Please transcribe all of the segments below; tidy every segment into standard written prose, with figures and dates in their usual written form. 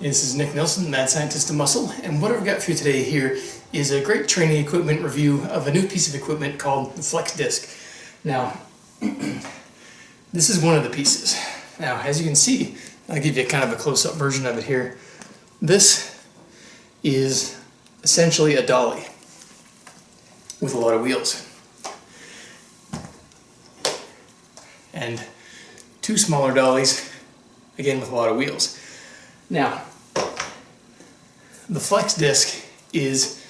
This is Nick Nelson, Mad Scientist of Muscle, and what I've got for you today here is a great training equipment review of a new piece of equipment called the Flex Disc. Now, this is one of the pieces. Now, as you can see, I'll give you kind of a close-up version of it here. This is essentially a dolly with a lot of wheels. And two smaller dollies, again with a lot of wheels. Now, the Flex Disc is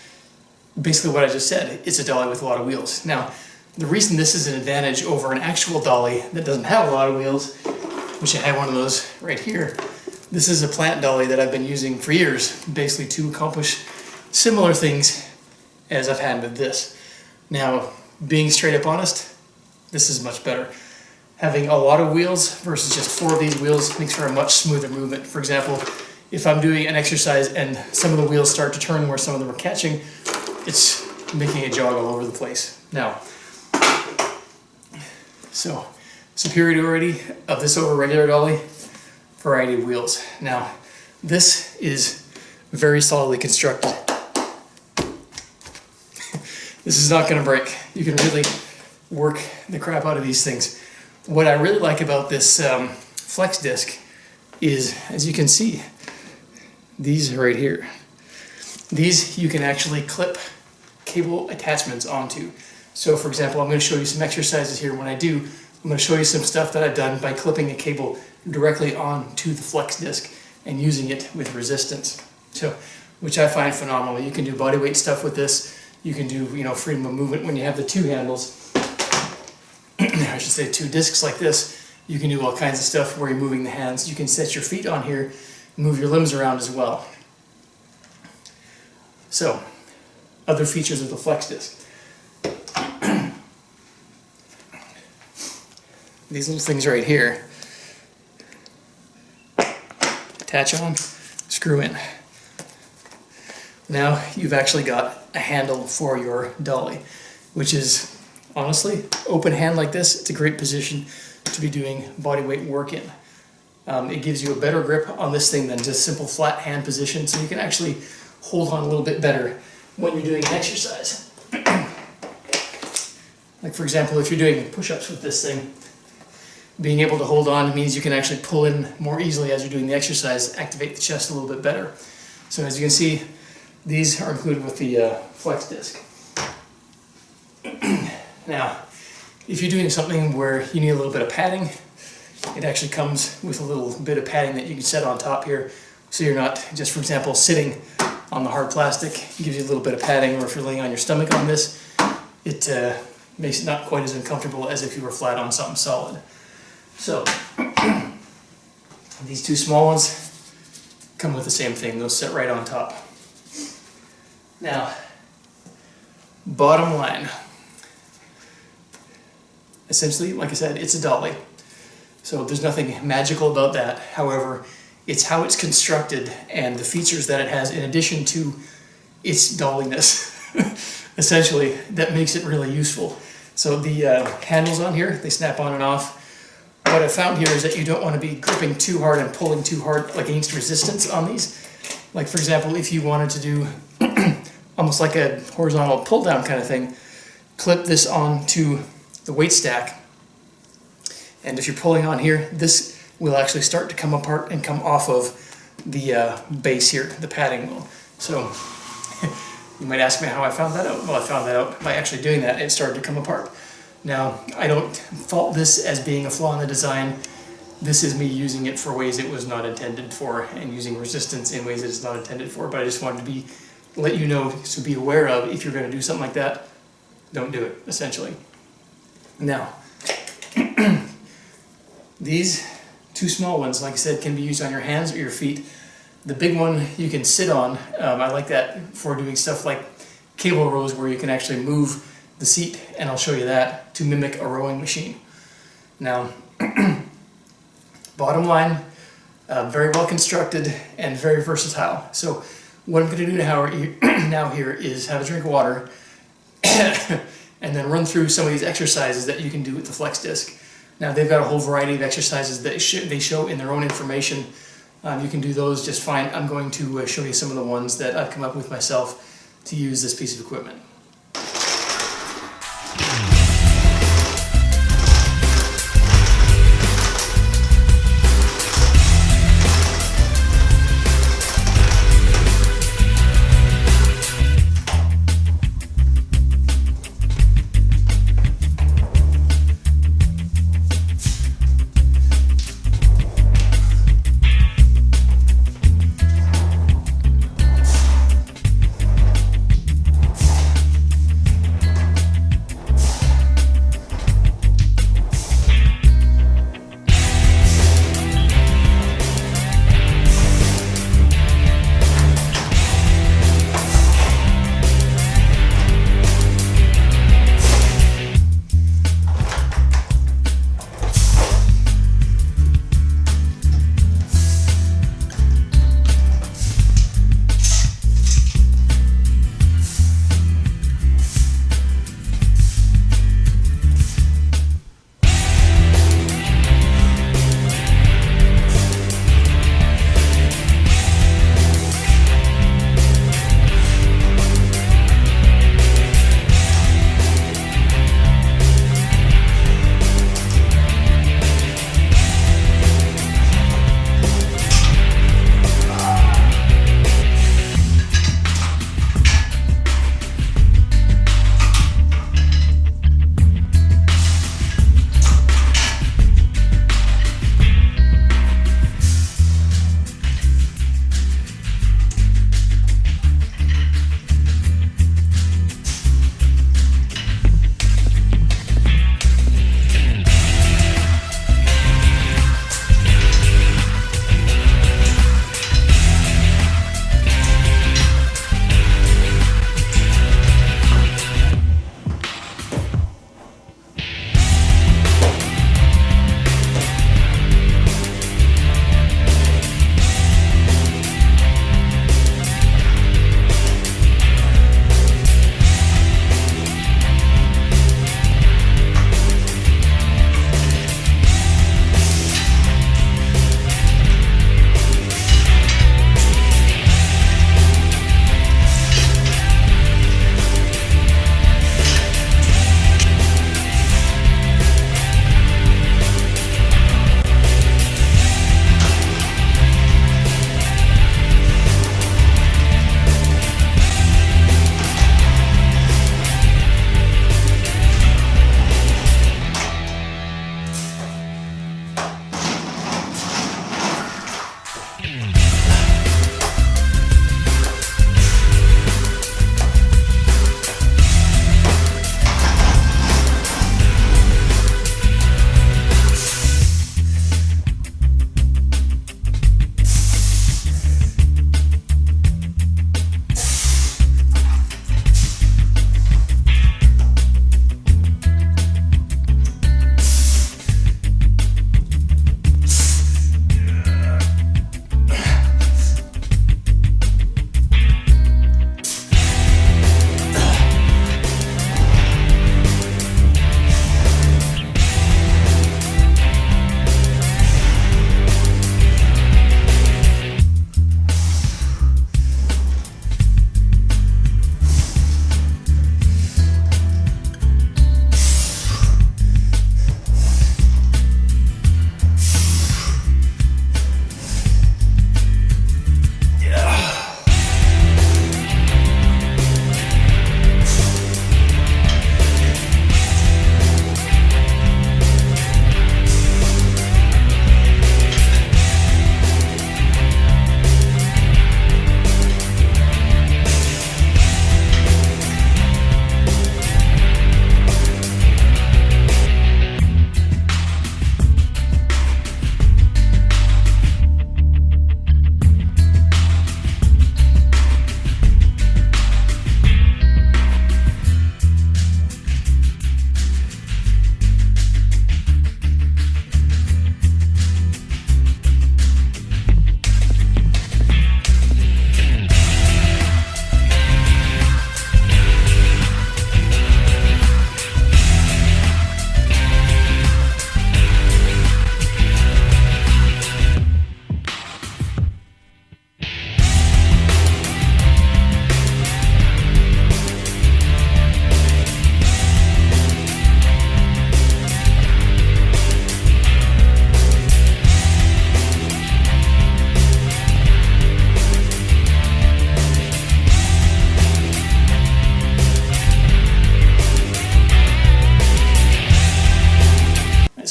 basically what I just said. It's a dolly with a lot of wheels. Now, the reason this is an advantage over an actual dolly that doesn't have a lot of wheels, which I have one of those right here, this is a plant dolly that I've been using for years, basically to accomplish similar things as I've had with this. Now, being straight up honest, this is much better. Having a lot of wheels versus just 4 of these wheels makes for a much smoother movement. For example, if I'm doing an exercise and some of the wheels start to turn where some of them are catching, it's making a jog all over the place. Now, so superiority of this over regular dolly, variety of wheels. Now, this is very solidly constructed. This is not going to break. You can really work the crap out of these things. What I really like about this Flex Disc is, as you can see, these right here. These you can actually clip cable attachments onto. So for example, I'm going to show you some exercises here. When I do, I'm going to show you some stuff that I've done by clipping a cable directly onto the Flex Disc and using it with resistance. So, which I find phenomenal. You can do body weight stuff with this. You can do, freedom of movement when you have the 2 handles. I should say 2 discs like this. You can do all kinds of stuff where you're moving the hands. You can set your feet on here, move your limbs around as well. So, other features of the Flex Disc. These little things right here, attach on, screw in. Now you've actually got a handle for your dolly, which is honestly, open hand like this, it's a great position to be doing body weight work in. It gives you a better grip on this thing than just simple flat hand position, so you can actually hold on a little bit better when you're doing an exercise. Like for example, if you're doing push-ups with this thing, being able to hold on means you can actually pull in more easily as you're doing the exercise, activate the chest a little bit better. So as you can see, these are included with the Flex Disc. Now, if you're doing something where you need a little bit of padding, it actually comes with a little bit of padding that you can set on top here, so you're not just, for example, sitting on the hard plastic. It gives you a little bit of padding, or if you're laying on your stomach on this, it makes it not quite as uncomfortable as if you were flat on something solid. So, these 2 small ones come with the same thing. Those sit right on top. Now, bottom line. Essentially, like I said, it's a dolly. So there's nothing magical about that. However, it's how it's constructed and the features that it has in addition to its dolliness, essentially, that makes it really useful. So the handles on here, they snap on and off. What I found here is that you don't want to be gripping too hard and pulling too hard, like against resistance on these. Like for example, if you wanted to do almost like a horizontal pull down kind of thing, clip this onto the weight stack, and if you're pulling on here, this will actually start to come apart and come off of the base here, the padding will. So you might ask me how I found that out. Well, I found that out by actually doing that. It started to come apart. Now, I don't fault this as being a flaw in the design. This is me using it for ways it was not intended for, and using resistance in ways it is not intended for, but I just wanted to let you know, to be aware of, if you're going to do something like that, don't do it, essentially. Now, these 2 small ones, like I said, can be used on your hands or your feet. The big one you can sit on. I like that for doing stuff like cable rows where you can actually move the seat, and I'll show you that, to mimic a rowing machine. Now, bottom line, very well constructed and very versatile. So what I'm going to do now here is have a drink of water and then run through some of these exercises that you can do with the Flex Disc. Now they've got a whole variety of exercises that they show in their own information You can do those just fine. I'm going to show you some of the ones that I've come up with myself to use this piece of equipment.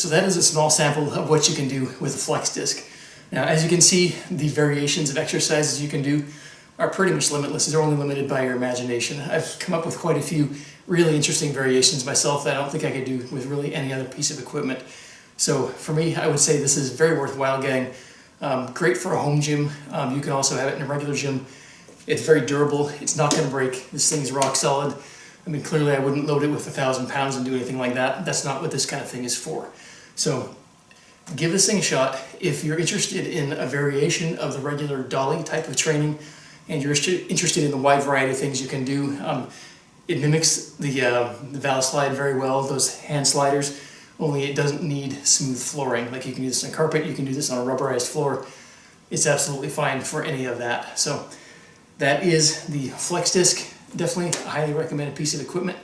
So that is a small sample of what you can do with a flex disc. Now, as you can see, the variations of exercises you can do are pretty much limitless. They're only limited by your imagination. I've come up with quite a few really interesting variations myself that I don't think I could do with really any other piece of equipment. So for me, I would say this is very worthwhile, gang. Great for a home gym. You can also have it in a regular gym. It's very durable. It's not going to break. This thing's rock solid. I mean, clearly I wouldn't load it with 1,000 pounds and do anything like that. That's not what this kind of thing is for. So give this thing a shot. If you're interested in a variation of the regular dolly type of training, and you're interested in the wide variety of things you can do, it mimics the valve slide very well, those hand sliders, only it doesn't need smooth flooring. Like you can do this on carpet, you can do this on a rubberized floor. It's absolutely fine for any of that. So that is the flex disc. Definitely a highly recommended piece of equipment.